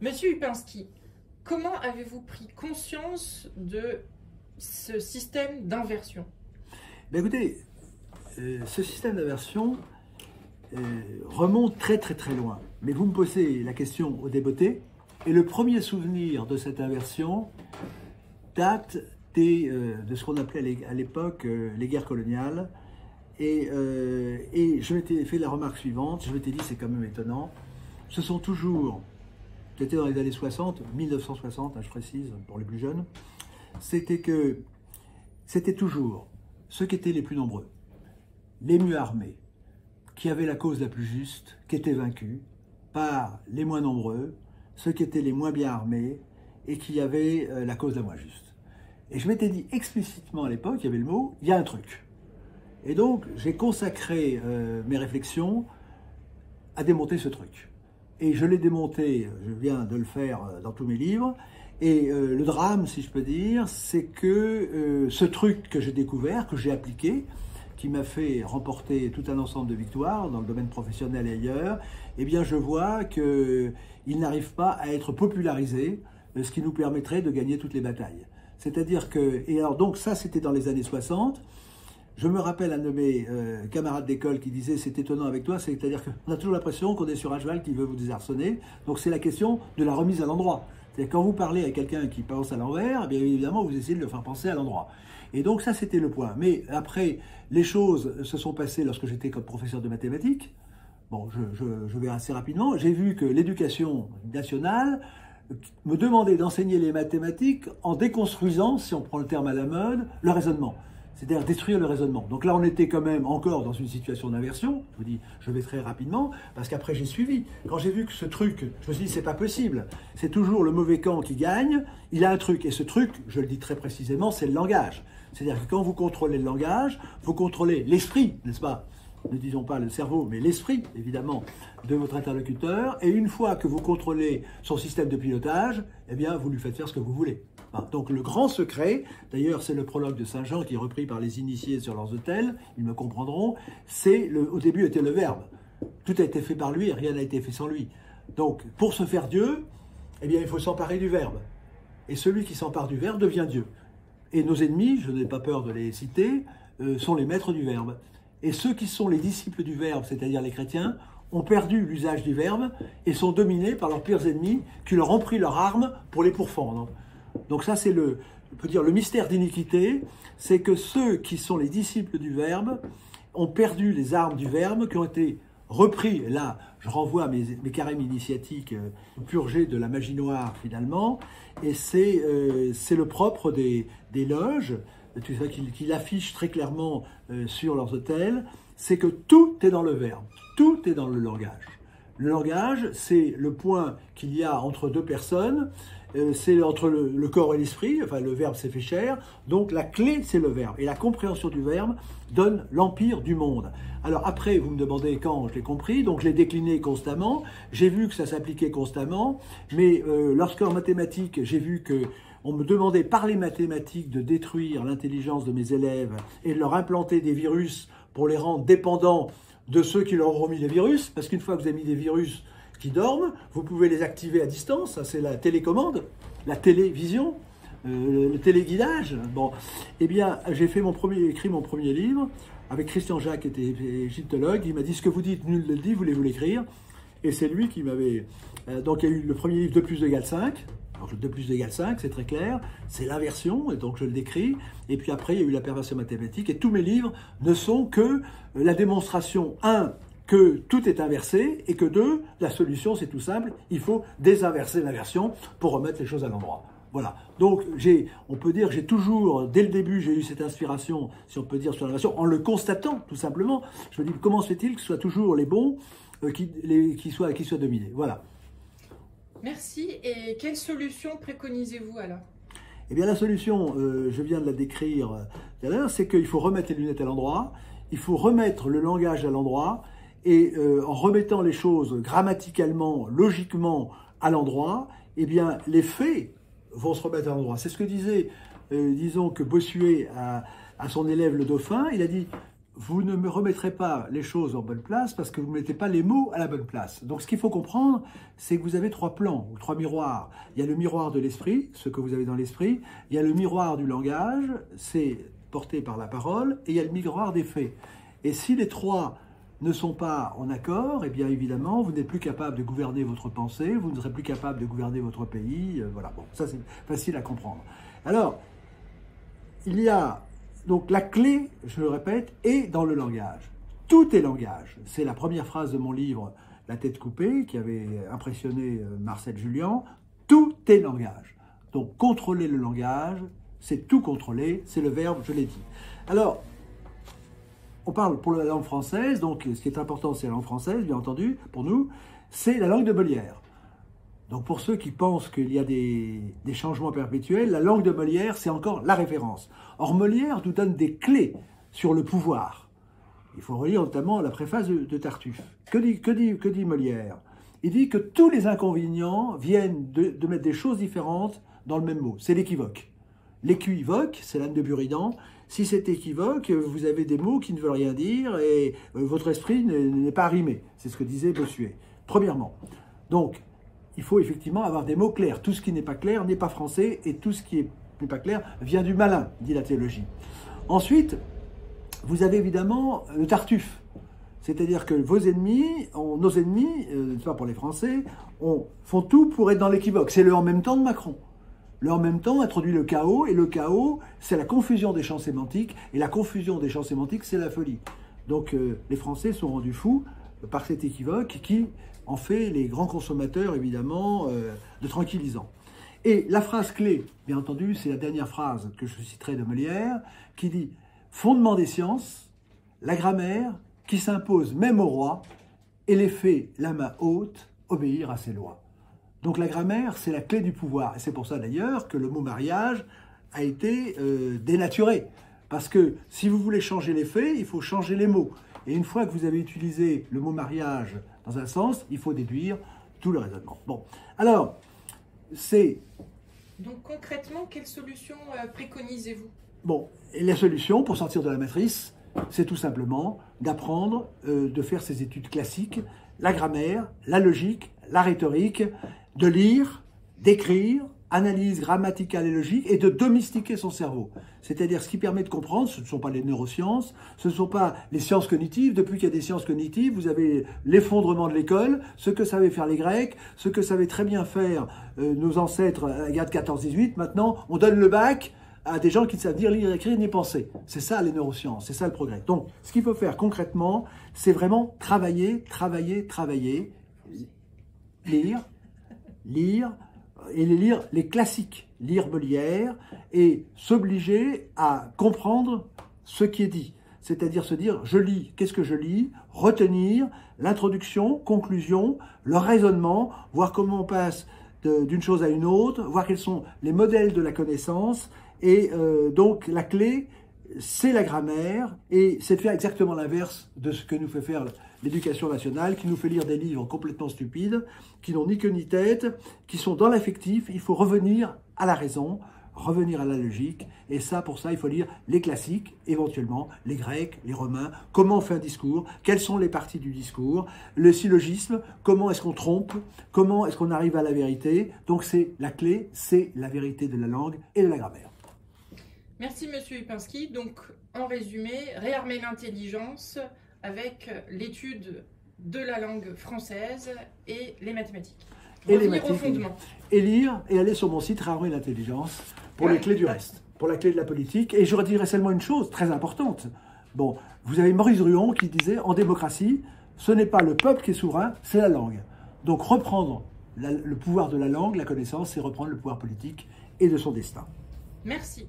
Monsieur Upinski, comment avez-vous pris conscience de ce système d'inversion? Ben écoutez, ce système d'inversion remonte très loin. Mais vous me posez la question au débeauté, et le premier souvenir de cette inversion date de ce qu'on appelait à l'époque les guerres coloniales. Et je m'étais fait la remarque suivante, je m'étais dit c'est quand même étonnant, ce sont toujours, c'était dans les années 60, 1960, hein, je précise pour les plus jeunes, c'était toujours ceux qui étaient les plus nombreux, les mieux armés, qui avaient la cause la plus juste, qui étaient vaincus par les moins nombreux, ceux qui étaient les moins bien armés et qui avaient la cause la moins juste. Et je m'étais dit explicitement à l'époque, il y avait le mot, il y a un truc. Et donc j'ai consacré mes réflexions à démonter ce truc. Et je l'ai démonté, je viens de le faire dans tous mes livres, et le drame, si je peux dire, c'est que ce truc que j'ai découvert, que j'ai appliqué, qui m'a fait remporter tout un ensemble de victoires dans le domaine professionnel et ailleurs, eh bien je vois qu'il n'arrive pas à être popularisé, ce qui nous permettrait de gagner toutes les batailles. C'est-à-dire que, et alors donc ça c'était dans les années 60, je me rappelle un de mes camarades d'école qui disait c'est étonnant avec toi, c'est-à-dire qu'on a toujours l'impression qu'on est sur un cheval qui veut vous désarçonner, donc c'est la question de la remise à l'endroit. C'est-à-dire quand vous parlez à quelqu'un qui pense à l'envers, eh bien évidemment vous essayez de le faire penser à l'endroit. Et donc ça c'était le point. Mais après, les choses se sont passées lorsque j'étais comme professeur de mathématiques. Bon, je vais assez rapidement. J'ai vu que l'éducation nationale me demandait d'enseigner les mathématiques en déconstruisant, si on prend le terme à la mode, le raisonnement. C'est-à-dire détruire le raisonnement. Donc là, on était quand même encore dans une situation d'inversion. Je vous dis, je vais très rapidement, parce qu'après j'ai suivi. Quand j'ai vu que ce truc, je me suis dit, c'est pas possible. C'est toujours le mauvais camp qui gagne. Il a un truc, et ce truc, je le dis très précisément, c'est le langage. C'est-à-dire que quand vous contrôlez le langage, vous contrôlez l'esprit, n'est-ce pas? Ne disons pas le cerveau, mais l'esprit, évidemment, de votre interlocuteur. Et une fois que vous contrôlez son système de pilotage, eh bien, vous lui faites faire ce que vous voulez. Donc le grand secret, d'ailleurs c'est le prologue de Saint Jean qui est repris par les initiés sur leurs autels, ils me comprendront, au début était le Verbe. Tout a été fait par lui et rien n'a été fait sans lui. Donc pour se faire Dieu, eh bien il faut s'emparer du Verbe. Et celui qui s'empare du Verbe devient Dieu. Et nos ennemis, je n'ai pas peur de les citer, sont les maîtres du Verbe. Et ceux qui sont les disciples du Verbe, c'est-à-dire les chrétiens, ont perdu l'usage du Verbe et sont dominés par leurs pires ennemis qui leur ont pris leurs armes pour les pourfendre. Donc ça, c'est on peut dire, le mystère d'iniquité, c'est que ceux qui sont les disciples du Verbe ont perdu les armes du Verbe qui ont été repris. Et là, je renvoie à mes carèmes initiatiques purgés de la magie noire, finalement. Et c'est le propre des loges, qu'ils affichent très clairement sur leurs autels, c'est que tout est dans le Verbe, tout est dans le langage. Le langage, c'est le point qu'il y a entre deux personnes, c'est entre le corps et l'esprit, enfin le Verbe s'est fait chair, donc la clé c'est le Verbe. Et la compréhension du Verbe donne l'empire du monde. Alors après, vous me demandez quand je l'ai compris, donc je l'ai décliné constamment, j'ai vu que ça s'appliquait constamment, mais lorsqu'en mathématiques, j'ai vu que on me demandait par les mathématiques de détruire l'intelligence de mes élèves et de leur implanter des virus pour les rendre dépendants de ceux qui leur auront mis les virus, parce qu'une fois que vous avez mis des virus qui dorment, vous pouvez les activer à distance, ça c'est la télécommande, la télévision, le téléguidage. Bon, eh bien, j'ai écrit mon premier livre avec Christian Jacques, qui était égyptologue. Il m'a dit, ce que vous dites, nul ne le dit, voulez-vous l'écrire? Et c'est lui qui m'avait... donc il y a eu le premier livre, 2 + 2 = 5. Alors 2 + 2 = 5, c'est très clair, c'est l'inversion, et donc je le décris. Et puis après, il y a eu la perversion mathématique, et tous mes livres ne sont que la démonstration, 1, que tout est inversé, et que 2, la solution c'est tout simple, il faut désinverser l'inversion pour remettre les choses à l'endroit. Voilà, donc on peut dire que j'ai toujours, dès le début, j'ai eu cette inspiration, si on peut dire, sur l'inversion, en le constatant, tout simplement. Je me dis, comment se fait-il que ce soit toujours les bons qui soient dominés? Voilà. Merci. Et quelle solution préconisez-vous alors? Eh bien la solution, je viens de la décrire tout à l'heure, c'est qu'il faut remettre les lunettes à l'endroit, il faut remettre le langage à l'endroit, et en remettant les choses grammaticalement, logiquement à l'endroit, eh bien les faits vont se remettre à l'endroit. C'est ce que disait, disons que Bossuet à son élève le Dauphin, il a dit, vous ne me remettrez pas les choses en bonne place parce que vous ne mettez pas les mots à la bonne place. Donc ce qu'il faut comprendre, c'est que vous avez trois plans, ou trois miroirs. Il y a le miroir de l'esprit, ce que vous avez dans l'esprit. Il y a le miroir du langage, c'est porté par la parole. Et il y a le miroir des faits. Et si les trois ne sont pas en accord, eh bien évidemment, vous n'êtes plus capable de gouverner votre pensée, vous ne serez plus capable de gouverner votre pays. Voilà, bon, ça c'est facile à comprendre. Alors, il y a... Donc la clé, je le répète, est dans le langage. Tout est langage. C'est la première phrase de mon livre « La tête coupée » qui avait impressionné Marcel Julien. Tout est langage. Donc contrôler le langage, c'est tout contrôler, c'est le verbe, je l'ai dit. Alors, on parle pour la langue française, donc ce qui est important c'est la langue française, bien entendu, pour nous, c'est la langue de Molière. Donc pour ceux qui pensent qu'il y a des changements perpétuels, la langue de Molière, c'est encore la référence. Or Molière nous donne des clés sur le pouvoir. Il faut relire notamment la préface de Tartuffe. Que dit Molière? Il dit que tous les inconvénients viennent de mettre des choses différentes dans le même mot. C'est l'équivoque. L'équivoque, c'est l'âne de Buridan. Si c'est équivoque, vous avez des mots qui ne veulent rien dire et votre esprit n'est pas rimé. C'est ce que disait Bossuet. Premièrement. Donc, il faut effectivement avoir des mots clairs. Tout ce qui n'est pas clair n'est pas français et tout ce qui n'est pas clair vient du malin, dit la théologie. Ensuite, vous avez évidemment le Tartuffe. C'est-à-dire que nos ennemis, pas pour les Français, font tout pour être dans l'équivoque. C'est le en même temps de Macron. Le en même temps introduit le chaos, et le chaos, c'est la confusion des champs sémantiques, et la confusion des champs sémantiques, c'est la folie. Donc les Français sont rendus fous par cet équivoque qui en fait les grands consommateurs, évidemment, de tranquillisants. Et la phrase clé, bien entendu, c'est la dernière phrase que je citerai de Molière, qui dit « Fondement des sciences, la grammaire qui s'impose même au roi, et les faits, la main haute, obéir à ses lois. » Donc la grammaire, c'est la clé du pouvoir. Et c'est pour ça d'ailleurs que le mot mariage a été dénaturé. Parce que si vous voulez changer les faits, il faut changer les mots. Et une fois que vous avez utilisé le mot mariage dans un sens, il faut déduire tout le raisonnement. Bon, alors, c'est... Donc concrètement, quelle solution préconisez-vous? Bon, et la solution pour sortir de la matrice, c'est tout simplement d'apprendre, de faire ces études classiques, la grammaire, la logique, la rhétorique, de lire, d'écrire, analyse grammaticale et logique, et de domestiquer son cerveau. C'est-à-dire ce qui permet de comprendre, ce ne sont pas les neurosciences, ce ne sont pas les sciences cognitives. Depuis qu'il y a des sciences cognitives, vous avez l'effondrement de l'école, ce que savaient faire les Grecs, ce que savaient très bien faire nos ancêtres il y a 14-18. Maintenant, on donne le bac à des gens qui ne savent ni lire, écrire, ni penser. C'est ça les neurosciences, c'est ça le progrès. Donc, ce qu'il faut faire concrètement, c'est vraiment travailler, lire, et lire les classiques, lire Molière, et s'obliger à comprendre ce qui est dit. C'est-à-dire se dire, je lis, qu'est-ce que je lis? Retenir l'introduction, conclusion, le raisonnement, voir comment on passe d'une chose à une autre, voir quels sont les modèles de la connaissance, et donc la clé, c'est la grammaire, et c'est de faire exactement l'inverse de ce que nous fait faire l'éducation nationale, qui nous fait lire des livres complètement stupides, qui n'ont ni queue ni tête, qui sont dans l'affectif. Il faut revenir à la raison, revenir à la logique, et ça, pour ça, il faut lire les classiques, éventuellement, les Grecs, les Romains, comment on fait un discours, quelles sont les parties du discours, le syllogisme, comment est-ce qu'on trompe, comment est-ce qu'on arrive à la vérité. Donc c'est la clé, c'est la vérité de la langue et de la grammaire. Merci Monsieur Lipinski. Donc, en résumé, réarmer l'intelligence avec l'étude de la langue française et les mathématiques. Revenir au fondement. Et lire, et aller sur mon site Réarmer l'intelligence pour les clés du reste, pour la clé de la politique. Et je redirai seulement une chose très importante. Bon, vous avez Maurice Druon qui disait, en démocratie, ce n'est pas le peuple qui est souverain, c'est la langue. Donc reprendre le pouvoir de la langue, la connaissance, c'est reprendre le pouvoir politique et de son destin. Merci.